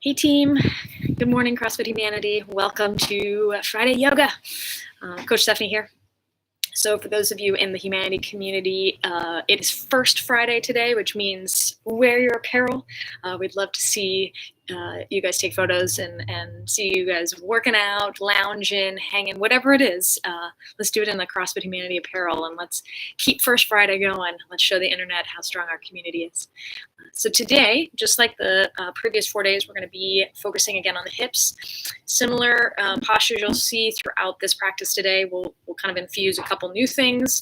Hey team, good morning CrossFit Humanity. Welcome to Friday Yoga. Coach Stephanie here. So for those of you in the Humanity community, it is First Friday today, which means wear your apparel. We'd love to see you guys take photos and see you guys working out, lounging, hanging, whatever it is. Let's do it in the CrossFit Humanity apparel and let's keep First Friday going. Let's show the internet how strong our community is. So today, just like the previous 4 days, we're going to be focusing again on the hips. Similar postures you'll see throughout this practice today. We'll kind of infuse a couple new things.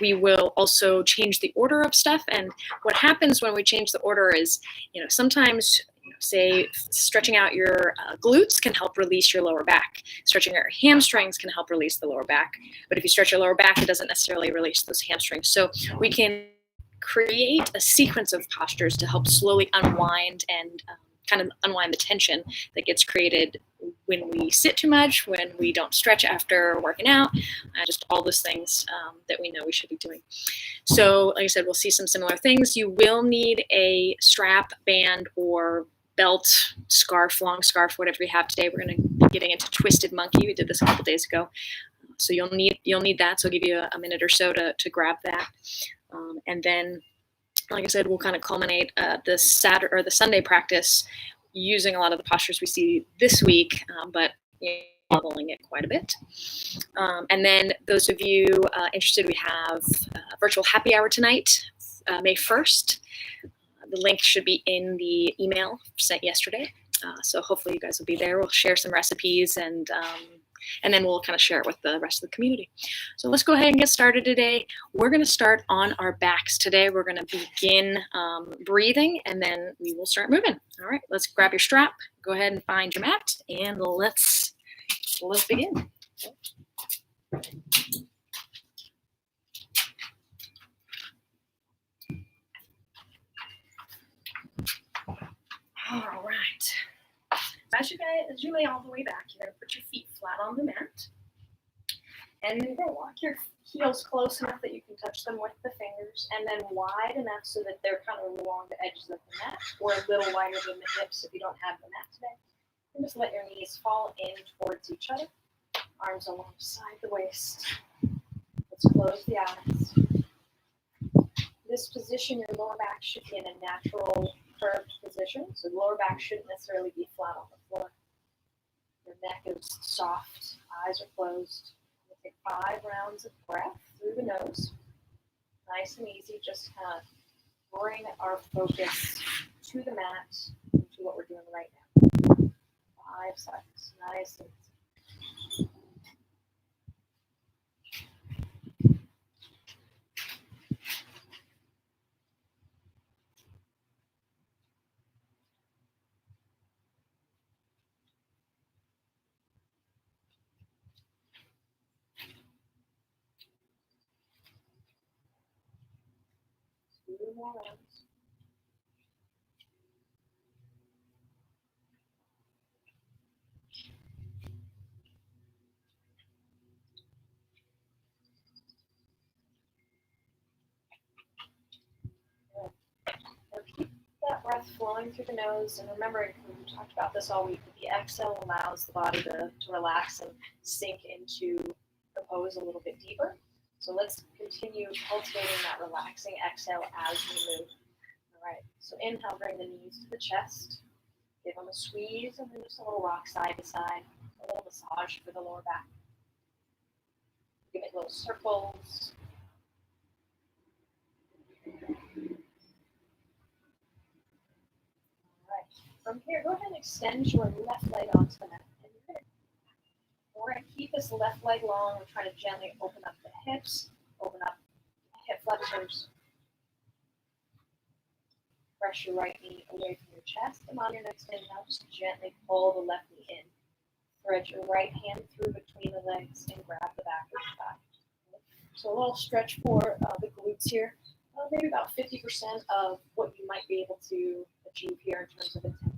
We will also change the order of stuff. And what happens when we change the order is, sometimes, say stretching out your glutes can help release your lower back. Stretching your hamstrings can help release the lower back. But if you stretch your lower back, it doesn't necessarily release those hamstrings. So we can create a sequence of postures to help slowly unwind and kind of unwind the tension that gets created when we sit too much, when we don't stretch after working out, just all those things that we know we should be doing. So like I said, we'll see some similar things. You will need a strap, band, or belt, scarf, long scarf, whatever we have today. We're going to be getting into Twisted Monkey. We did this a couple days ago. So you'll need that. So I'll give you a minute or so to grab that. And then, like I said, we'll kind of culminate the Saturday or the Sunday practice using a lot of the postures we see this week, but leveling it quite a bit. And then those of you interested, we have a virtual happy hour tonight, May 1st. The link should be in the email sent yesterday. So hopefully you guys will be there. We'll share some recipes and then we'll kind of share it with the rest of the community. So let's go ahead and get started today. We're going to start on our backs today. We're going to begin breathing, and then we will start moving. All right, let's grab your strap. Go ahead and find your mat, and let's begin. All right. As you lay all the way back, you're going to put your feet flat on the mat. And then you're going to walk your heels close enough that you can touch them with the fingers, and then wide enough so that they're kind of along the edges of the mat, or a little wider than the hips if you don't have the mat today. And just let your knees fall in towards each other, arms alongside the waist. Let's close the eyes. This position, your lower back should be in a natural curved position, so the lower back shouldn't necessarily be flat on the floor. Your neck is soft, eyes are closed. We'll take 5 rounds of breath through the nose. Nice and easy, just kind of bring our focus to the mat, to what we're doing right now. 5 seconds, nice and easy. More rounds. Now keep that breath flowing through the nose, and remember, we talked about this all week, the exhale allows the body to relax and sink into the pose a little bit deeper. So let's continue cultivating that relaxing exhale as we move. All right, so inhale, bring the knees to the chest. Give them a squeeze, and then just a little rock side to side. A little massage for the lower back. Give it little circles. All right, from here, go ahead and extend your left leg onto the mat. We're going to keep this left leg long. We're trying to gently open up the hips, open up the hip flexors. Press your right knee away from your chest, and on your next inhale, just gently pull the left knee in. Thread your right hand through between the legs and grab the back of the thigh. So a little stretch for the glutes here. Maybe about 50% of what you might be able to achieve here in terms of intensity.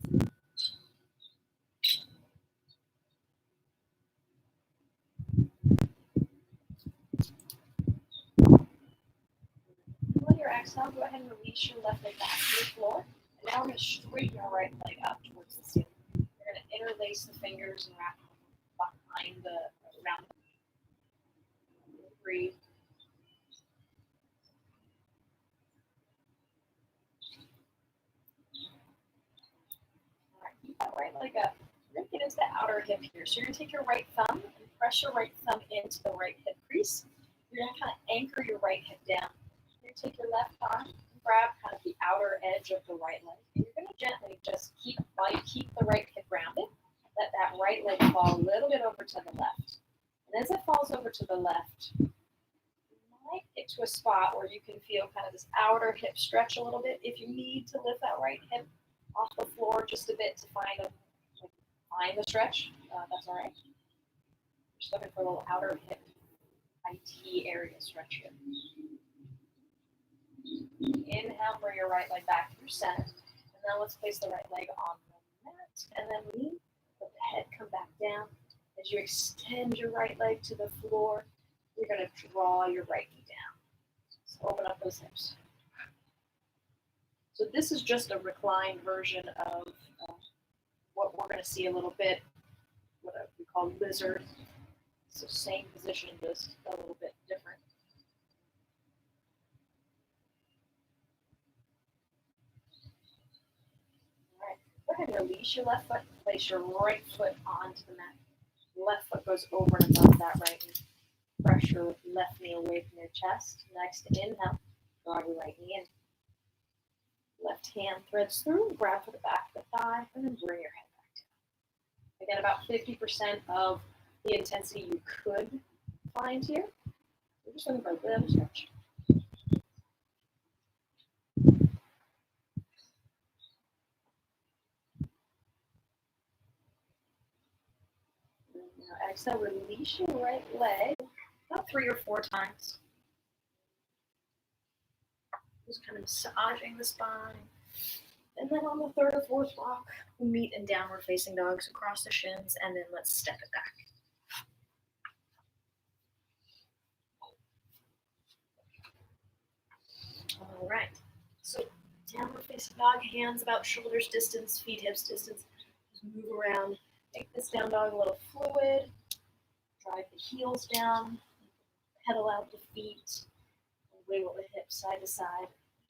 On your exhale, go ahead and release your left leg back to the floor And now we're going to straighten our right leg up towards the ceiling. We're going to interlace the fingers and wrap them behind around the breathe. All right, keep that right leg up. We're going to get into the outer hip here. So you're going to take your right thumb and press your right thumb into the right hip crease. You're going to kind of anchor your right hip down. You're going to take your left arm and grab kind of the outer edge of the right leg. And you're going to gently just while you keep the right hip rounded, let that right leg fall a little bit over to the left. And as it falls over to the left, you might get to a spot where you can feel kind of this outer hip stretch a little bit. If you need to lift that right hip off the floor just a bit to find the stretch, that's all right. Just looking for a little outer hip IT area stretch here. Inhale, bring your right leg back to your center. And then let's place the right leg on the mat. And then lean, let the head come back down. As you extend your right leg to the floor, you're going to draw your right knee down. So open up those hips. So this is just a reclined version of what we're going to see a little bit, what we call lizard. So same position, just a little bit different. All right, go ahead and release your left foot. Place your right foot onto the mat. Left foot goes over and above that right knee. Press your left knee away from your chest. Next, inhale, draw your right knee in. Left hand threads through, grab for the back of the thigh, and then bring your head back down. Again, about 50% of the intensity you could find here. We're just looking for a little stretch. Now exhale, release your right leg about 3 or 4 times. Just kind of massaging the spine. And then on the 3rd or 4th block, we'll meet in downward facing dogs across the shins, and then let's step it back. All right, so downward facing dog, hands about shoulders distance, feet hips distance. Just move around, make this down dog a little fluid. Drive the heels down, pedal out the feet, and wiggle the hips side to side.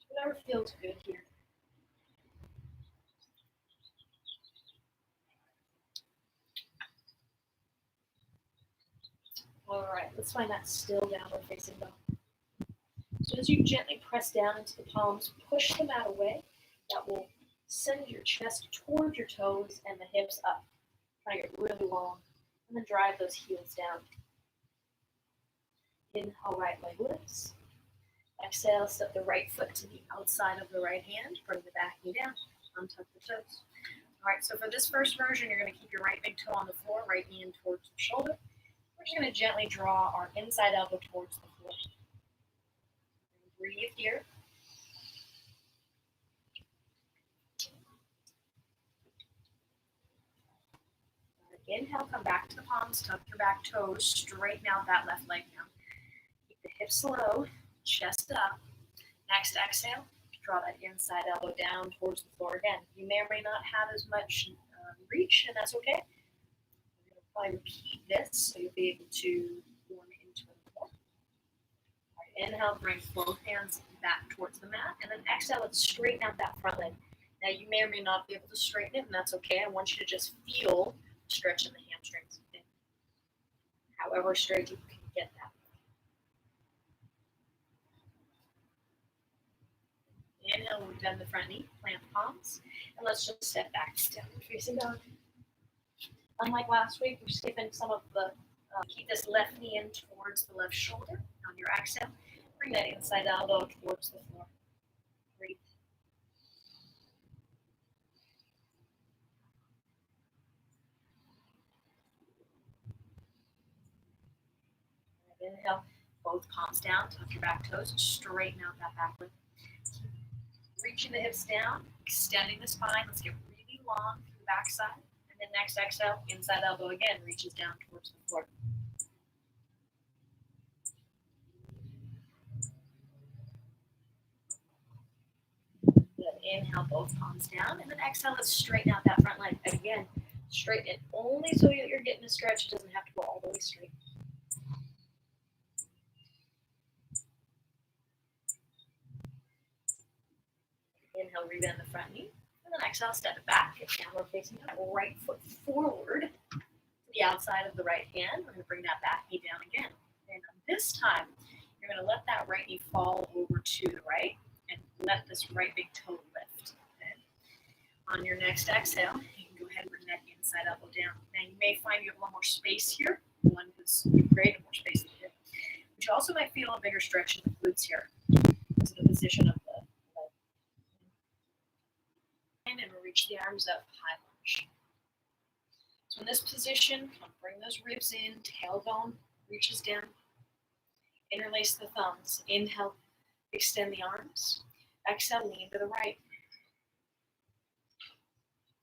Whatever feels good here. All right, let's find that still downward facing dog. So as you gently press down into the palms, push the mat away. That will send your chest toward your toes and the hips up. Try to get really long. And then drive those heels down. Inhale, right leg lifts. Exhale, step the right foot to the outside of the right hand. Bring the back knee down. Untuck the toes. All right, so for this first version, you're going to keep your right big toe on the floor, right knee in towards the shoulder. We're just going to gently draw our inside elbow towards the floor. Breathe here. Inhale, come back to the palms, tuck your back toes, straighten out that left leg now. Keep the hips low, chest up. Next exhale, draw that inside elbow down towards the floor again. You may or may not have as much reach, and that's okay. We're going to probably repeat this so you'll be able to warm into it more. All right, inhale, bring both hands back towards the mat, and then exhale, let's straighten out that front leg. Now, you may or may not be able to straighten it, and that's okay. I want you to just feel stretch in the hamstrings. Okay? However straight you can get that. Inhale, we bend the front knee, plant the palms, and let's just step back, downward facing dog. Unlike last week, we're skipping some of the, keep this left knee in towards the left shoulder. On your exhale, bring that inside elbow towards the floor. Breathe. Inhale, both palms down, tuck your back toes, straighten out that back leg. Reaching the hips down, extending the spine. Let's get really long through the back side. And then next exhale, inside elbow again, reaches down towards the floor. Good. Inhale, both palms down, and then exhale, let's straighten out that front leg. Again, straighten it only so that you're getting a stretch. It doesn't have to go all the way straight. Inhale, rebend the front knee, and then exhale, step it back. Downward facing dog, right foot forward to the outside of the right hand. We're going to bring that back knee down again. And this time, you're going to let that right knee fall over to the right and let this right big toe lift. Okay? On your next exhale, you can go ahead and bring that inside elbow down. Now, you may find you have a little more space here. One is great, more space here. But you also might feel a bigger stretch in the glutes here because of the position of the leg. And we'll reach the arms up, high lunge. So in this position, bring those ribs in, tailbone reaches down. Interlace the thumbs. Inhale, extend the arms. Exhale, lean to the right.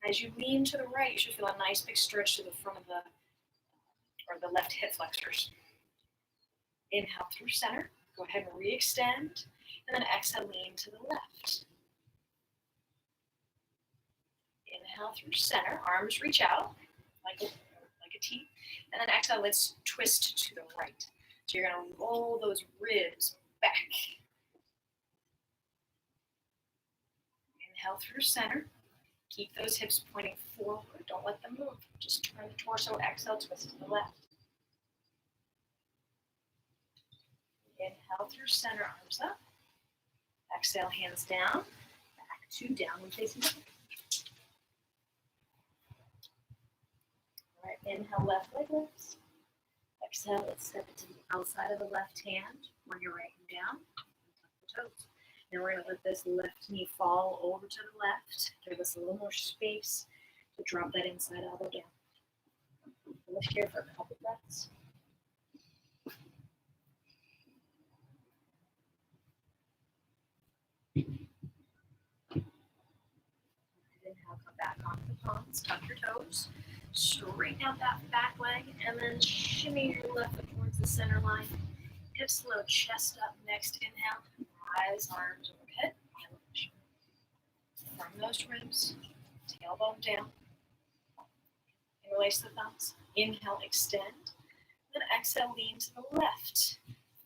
As you lean to the right, you should feel a nice big stretch to the front of the left hip flexors. Inhale through center. Go ahead and re-extend. And then exhale, lean to the left. Inhale through center. Arms reach out like a T. And then exhale, let's twist to the right. So you're going to roll those ribs back. Inhale through center. Keep those hips pointing forward. Don't let them move. Just turn the torso. Exhale, twist to the left. Inhale through center, arms up. Exhale, hands down. Back to downward facing dog. All right, inhale, left leg lifts. Exhale, let's step it to the outside of the left hand. When you're right down, tuck the toes. Now we're going to let this left knee fall over to the left. Give us a little more space to drop that inside elbow down. Lift here for a couple breaths. Inhale, come back onto the palms, tuck your toes. Straighten out that back leg, and then shimmy your left foot towards the center line. Hips low, chest up. Next inhale, rise arms overhead. From those ribs, tailbone down. Interlace the thumbs. Inhale, extend. Then exhale, lean to the left.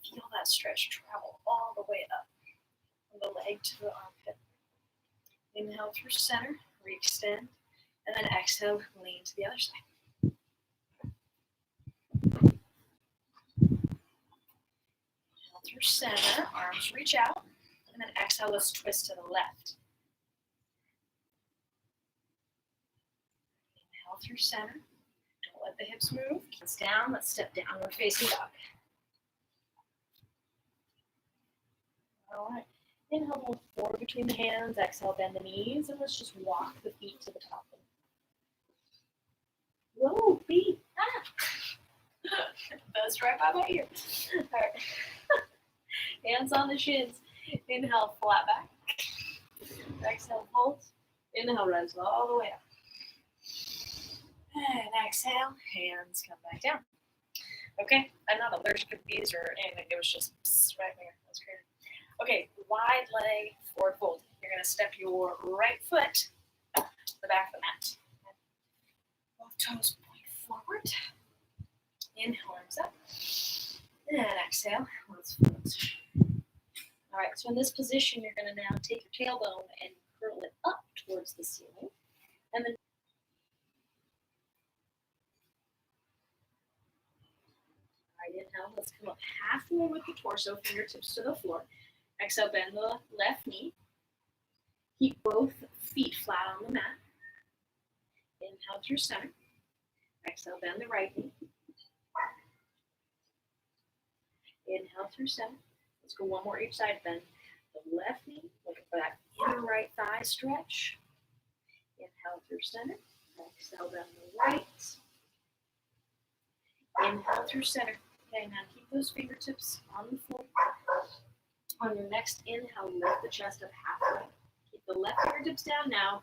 Feel that stretch travel all the way up from the leg to the armpit. Inhale through center, re-extend. And then exhale, lean to the other side. Inhale through center, arms reach out. And then exhale, let's twist to the left. Inhale through center. Don't let the hips move. Hands down. Let's step downward facing dog. All right. Inhale, move forward between the hands. Exhale, bend the knees. And let's just walk the feet to the top. Whoa, feet. Ah. That's right by my ear. All right. Hands on the shins. Inhale, flat back. Exhale, hold. Inhale, rise all the way up. And exhale, hands come back down. Okay, I'm not allergic to these or anything. It was just right there. That's crazy. Okay, wide leg forward fold. You're going to step your right foot to the back of the mat. Both toes point forward. Inhale, arms up. And exhale, let's float. All right, so in this position, you're going to now take your tailbone and curl it up towards the ceiling. And then inhale, let's come up halfway with the torso, fingertips to the floor. Exhale, bend the left knee. Keep both feet flat on the mat. Inhale through center. Exhale, bend the right knee. Inhale through center. Let's go one more each side. Bend the left knee. Looking for that inner right thigh stretch. Inhale through center. Exhale, bend the right. Inhale through center. Okay, now keep those fingertips on the floor. On your next inhale, lift the chest up halfway. Keep the left fingertips down now.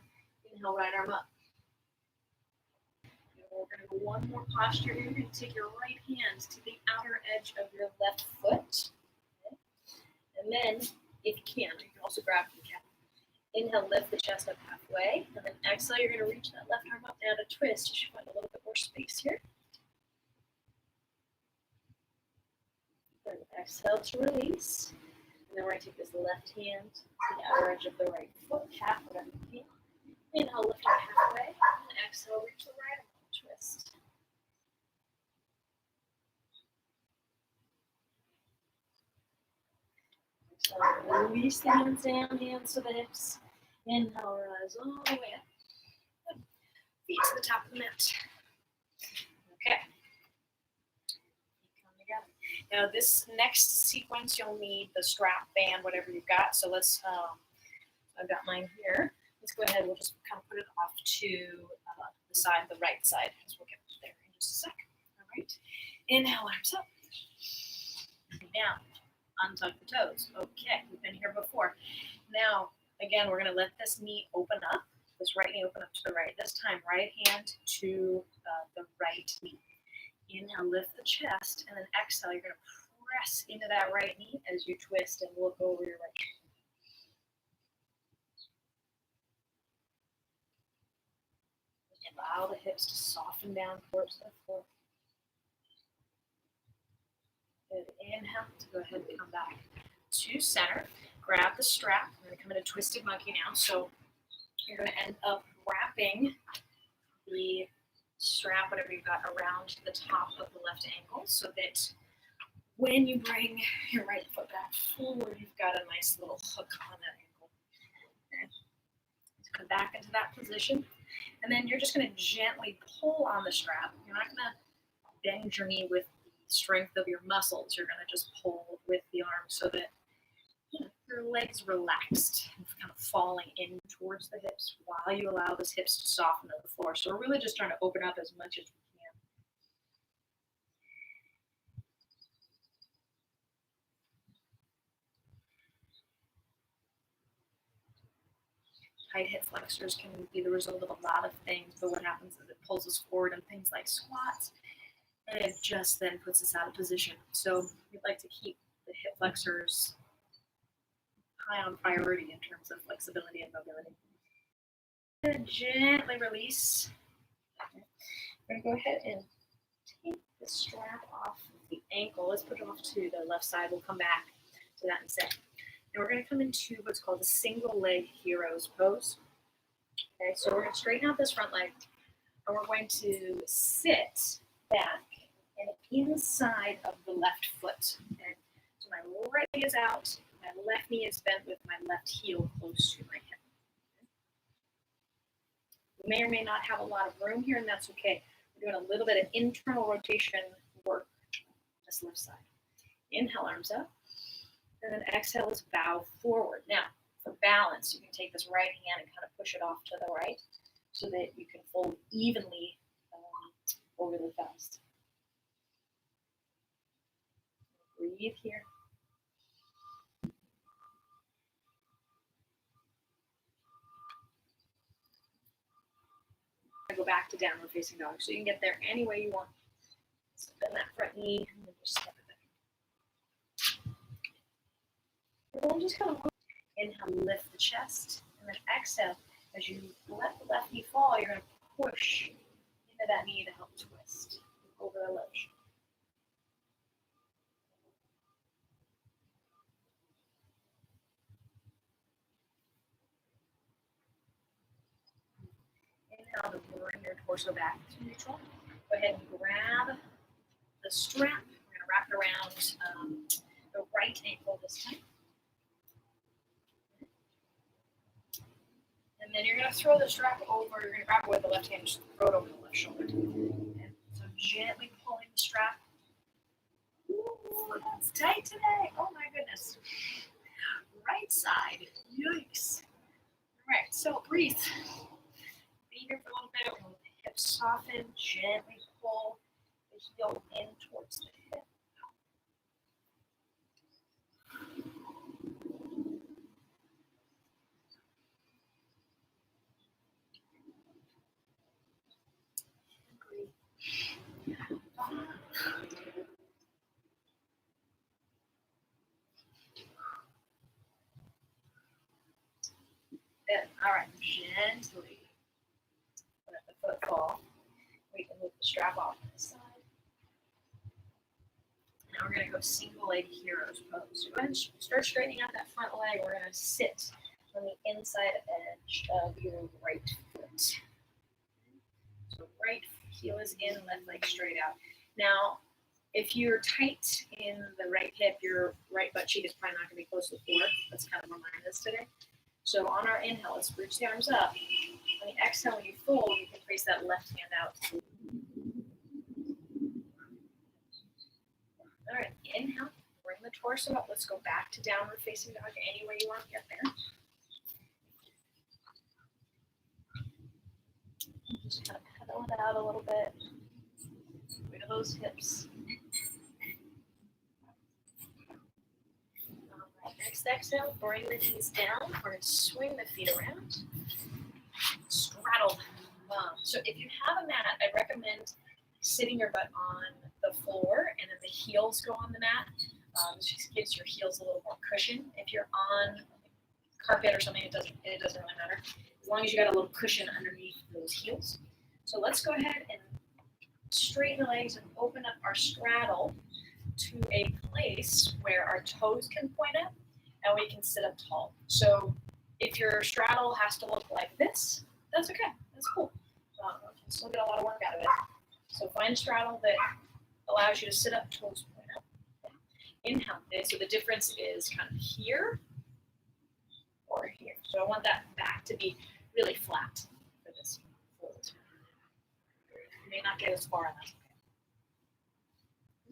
Inhale, right arm up. And we're going to go one more posture here. You're going to take your right hand to the outer edge of your left foot. Okay. And then, if you can also grab the cap. Inhale, lift the chest up halfway, and then exhale, you're going to reach that left arm up down to twist. You should find a little bit more space here. Then exhale to release. And then we're going to take this left hand to the outer edge of the right foot, calf, whatever you can. Inhale, lift up halfway, and exhale, reach the right arm up, twist. Exhale, release the hands down, hands to the hips. Inhale, rise all the way up. Feet to the top of the mat. Okay. Come together. Now this next sequence, you'll need the strap band, whatever you've got. So let's, I've got mine here. Let's go ahead, we'll just kind of put it off to the side, the right side, as we'll get there in just a sec. All right. Inhale, arms up. Down. Untuck the toes. Okay, we've been here before. Now, again, we're going to let this knee open up. This right knee open up to the right. This time, right hand to the right knee. Inhale, lift the chest, and then exhale. You're going to press into that right knee as you twist and look over your right shoulder. Allow the hips to soften down towards the floor. Good. Inhale to go ahead and come back to center. Grab the strap. We're going to come into twisted monkey now. So you're going to end up wrapping the strap, whatever you've got, around the top of the left ankle so that when you bring your right foot back forward, you've got a nice little hook on that ankle. Okay. So come back into that position. And then you're just going to gently pull on the strap. You're not going to bend your knee with the strength of your muscles. You're going to just pull with the arm so that your legs relaxed, kind of falling in towards the hips while you allow those hips to soften to the floor. So we're really just trying to open up as much as we can. Tight hip flexors can be the result of a lot of things, but what happens is it pulls us forward in things like squats, and it just then puts us out of position. So we'd like to keep the hip flexors high on priority in terms of flexibility and mobility. And gently release. We're going to go ahead and take the strap off the ankle. Let's put it off to the left side. We'll come back to that in a second. And we're going to come into what's called a single leg hero's pose. Okay, so we're going to straighten out this front leg, and we're going to sit back and inside of the left foot. Okay, so my right leg is out, my left knee is bent with my left heel close to my hip. We may or may not have a lot of room here, and that's okay. We're doing a little bit of internal rotation work on this left side. Inhale, arms up. And then exhale is bow forward. Now, for balance, you can take this right hand and kind of push it off to the right so that you can fold evenly or really fast. Breathe here. Go back to downward facing dog. So you can get there any way you want. So bend that front knee and then just step it back. And then just kind of inhale, lift the chest, and then exhale. As you let the left knee fall, you're going to push into that knee to help twist over the ledge. Inhale to bring your torso back to neutral. Go ahead and grab the strap. We're going to wrap it around the right ankle this time. And then you're going to throw the strap over. You're going to grab it with the left hand and just throw it over the left shoulder. Okay. So gently pulling the strap. Ooh, that's tight today. Oh my goodness. Right side. Yikes. All right, so breathe. Be here for a little bit. We're going to let the hips soften. Gently pull the heel in towards the hip. Good. All right. Gently let the foot fall. We can move the strap off to the side. Now we're going to go single leg hero's pose. So go ahead and start straightening out that front leg. We're going to sit on the inside edge of your right foot. So right heel is in, left leg straight out. Now, if you're tight in the right hip, your right butt cheek is probably not going to be close to the floor. That's kind of where mine is today. So on our inhale, let's reach the arms up. On the exhale, when you fold, you can place that left hand out. All right, inhale, bring the torso up. Let's go back to downward facing dog any way you want to get there. Just kind of pedal it out a little bit. Wiggle those hips. All right, next exhale, bring the knees down. We're going to swing the feet around. Straddle. So if you have a mat, I recommend sitting your butt on the floor and then the heels go on the mat. This just gives your heels a little more cushion. If you're on carpet or something, it doesn't really matter. As long as you got a little cushion underneath those heels. So let's go ahead and straighten the legs and open up our straddle to a place where our toes can point up and we can sit up tall. So if your straddle has to look like this, that's okay. That's cool. You can still get a lot of work out of it. So find a straddle that allows you to sit up, toes point up. Okay. Inhale. Okay. So the difference is kind of here or here. So I want that back to be really flat for this fold. You may not get as far on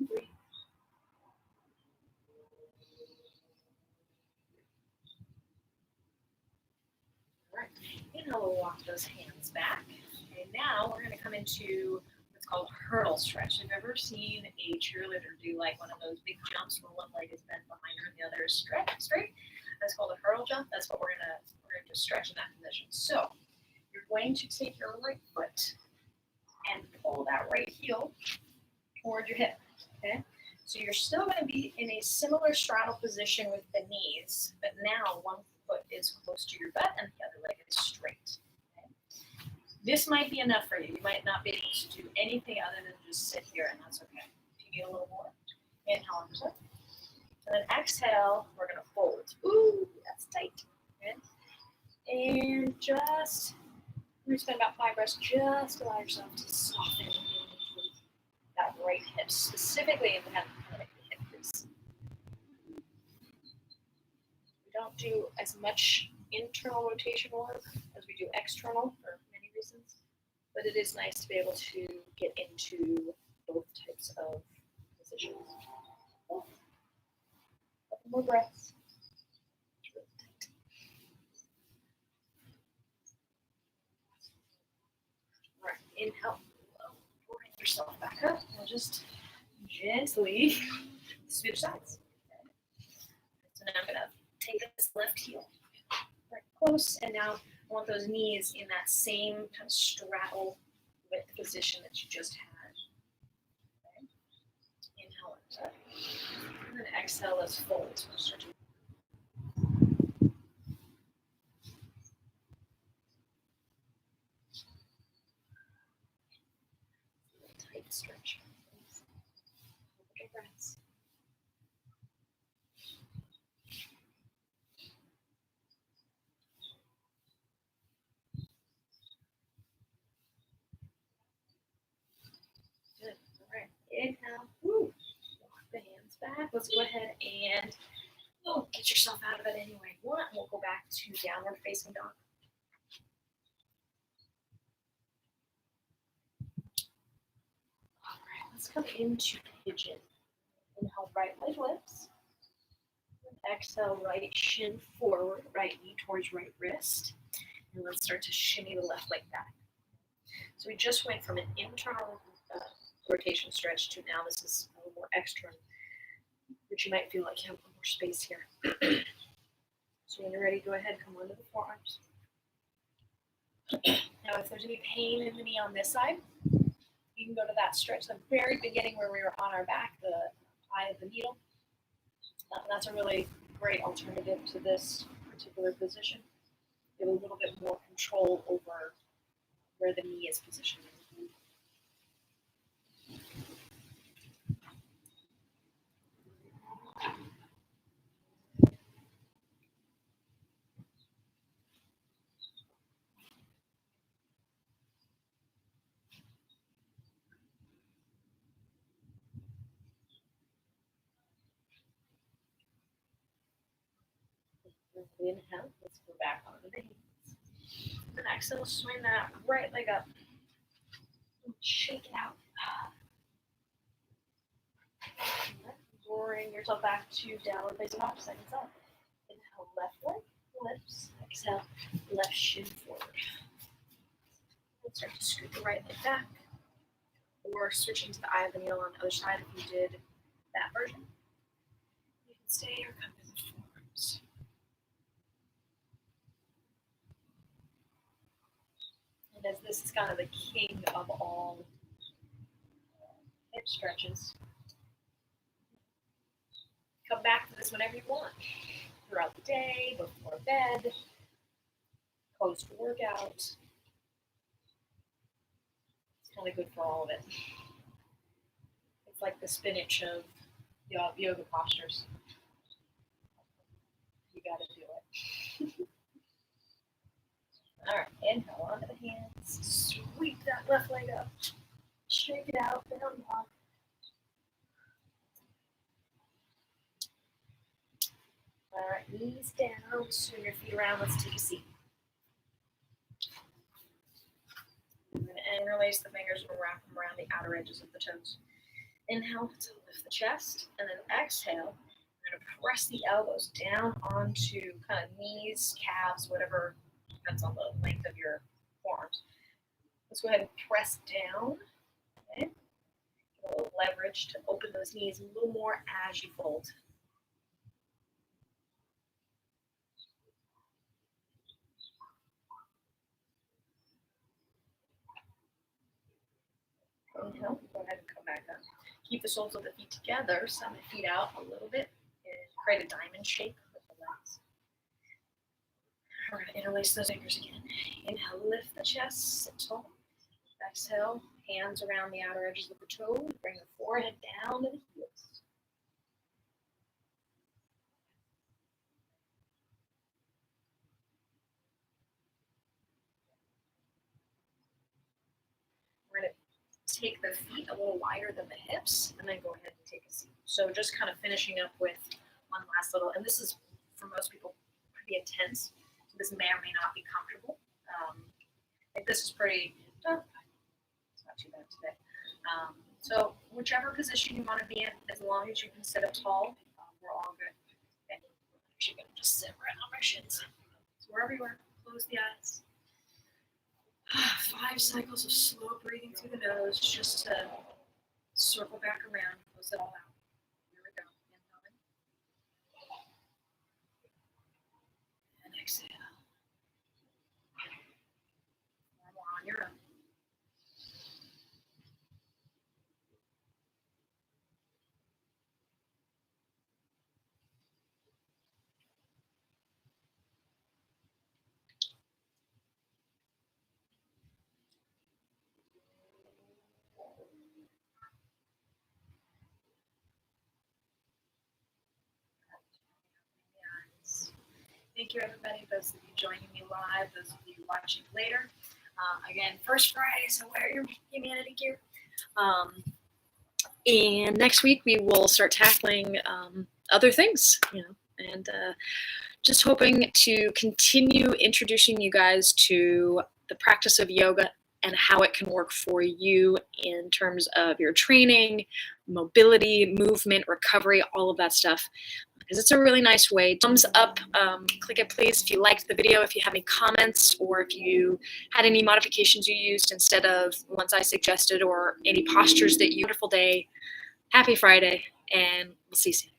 that. Okay. All right. Inhale, we'll walk those hands back. And now we're going to come into what's called hurdle stretch. Have you ever seen a cheerleader do like one of those big jumps where one leg is bent behind her and the other is straight? That's called a hurdle jump. That's what we're going to stretch in that position. So you're going to take your right foot and pull that right heel toward your hip. Okay. So you're still going to be in a similar straddle position with the knees, but now one foot is close to your butt and the other leg is straight. This might be enough for you. You might not be able to do anything other than just sit here, and that's okay. If you need a little more, inhale, arms up. And then exhale, we're going to fold. Ooh, that's tight. Okay. And just, we're going to spend about 5 breaths. Just allow yourself to soften into that right hip, specifically in the hip crease. We don't do as much internal rotation work as we do external for many reasons, but it is nice to be able to get into both types of positions. Oh. Couple more breaths. All right, inhale, bring yourself back up and just gently switch sides. Okay. So now I'm going to take this left heel right close, and now I want those knees in that same kind of straddle width position that you just had. Okay. Inhale, up. And then exhale, let's fold. Start to tight stretch. Hold your breaths. Good. All right. Inhale. Woo. Walk the hands back. Let's go ahead and get yourself out of it any way you want. We'll go back to downward facing dog. All right. Let's come into pigeon. Inhale, right leg lifts. Exhale, right shin forward, right knee towards right wrist. And let's start to shimmy the left leg back. So we just went from an internal rotation stretch to now this is a little more external, which you might feel like you have more space here. So when you're ready, go ahead, come onto the forearms. Now, if there's any pain in the knee on this side, you can go to that stretch, the very beginning where we were on our back, the eye of the needle. That's a really great alternative to this particular position. You have a little bit more control over where the knee is positioned. Inhale, let's go back onto the heels. And exhale, swing that right leg up. Shake it out. Roaring yourself back to downward facing dog, second side. Inhale, left leg lifts. Exhale, left shin forward. Let's start to scoot the right leg back. Or switching to the eye of the needle on the other side if you did that version. You can stay or come to the forearms. And as this is kind of the king of all hip stretches, come back to this whenever you want. Throughout the day, before bed, post-workout. It's really good for all of it. It's like the spinach of yoga postures. You gotta do it. All right, inhale onto the hands. Sweep that left leg up. Shake it out, down dog. All right, knees down, swing your feet around. Let's take a seat. I'm going to interlace the fingers and wrap them around the outer edges of the toes. Inhale to lift the chest, and then exhale. We're going to press the elbows down onto kind of knees, calves, whatever depends on the length of your forearms. Let's go ahead and press down. Okay. Give a little leverage to open those knees a little more as you fold. Inhale, go ahead and come back up. Keep the soles of the feet together, send the feet out a little bit, and create a diamond shape with the legs. We're going to interlace those fingers again. Inhale, lift the chest, sit tall. Exhale, hands around the outer edges of the toes. Bring the forehead down to the heels. We're going to take the feet a little wider than the hips, and then go ahead and take a seat. So just kind of finishing up with one last little, and this is, for most people, pretty intense. So this may or may not be comfortable. I think this is pretty, it's not too bad today. So whichever position you want to be in, as long as you can sit up tall, we're all good. Okay. I'm actually going to just sit right on my shins. So wherever you are, close the eyes. 5 cycles of slow breathing through the nose, just to circle back around, close it all out. Here we go. Inhale and exhale. One more on your own. Thank you, everybody. Those of you joining me live, those of you watching later. Again, first Friday, so wear your humanity gear. And next week we will start tackling other things, and just hoping to continue introducing you guys to the practice of yoga and how it can work for you in terms of your training, mobility, movement, recovery, all of that stuff. Because it's a really nice way. Thumbs up, click it please if you liked the video, if you have any comments, or if you had any modifications you used instead of ones I suggested, or any postures that you. Wonderful day, happy Friday, and we'll see you soon.